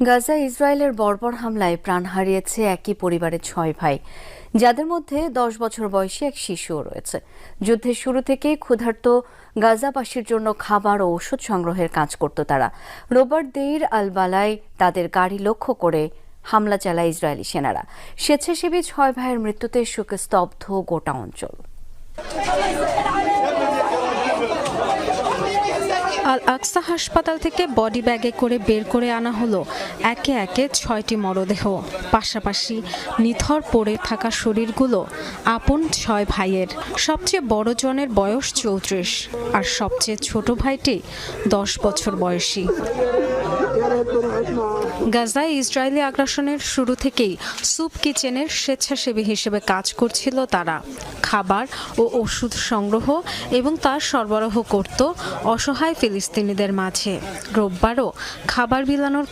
গাজায় ইসরায়েলের বর্বর হামলায় প্রাণ হারিয়েছে একই পরিবারের 6 ভাই, যাদের মধ্যে 10 বছর বয়সী এক শিশুও রয়েছে। যুদ্ধের শুরু থেকেই ক্ষুধার্ত গাজাবাসীর জন্য খাবার ও ওষুধ সংগ্রহের কাজ করত তারা। রোববার দেইর আল বালায় তাদের গাড়ি লক্ষ্য করে হামলা চালায় ইসরায়েলি সেনারা। স্বেচ্ছাসেবী 6 ভাইয়ের মৃত্যুতে শোকে স্তব্ধ গোটা অঞ্চল। আল আকসা হাসপাতাল থেকে বডি ব্যাগে করে বের করে আনা হলো একে একে 6টি মরদেহ। পাশাপাশি নিথর পড়ে থাকা শরীরগুলো আপন 6 ভাইয়ের। সবচেয়ে বড় জনের বয়স 34 আর সবচেয়ে ছোট ভাইটি 10 বছর বয়সী। গাজায় ইসরায়েলি আগ্রাসনের শুরু থেকেই স্যুপ কিচেনের স্বেচ্ছাসেবী হিসেবে কাজ করছিল তারা। খাবার ও ওষুধ সংগ্রহ এবং তার সরবরাহ করত অসহায় ফিলিস্তিনিদের মাঝে। রোববারও খাবার বিলানোর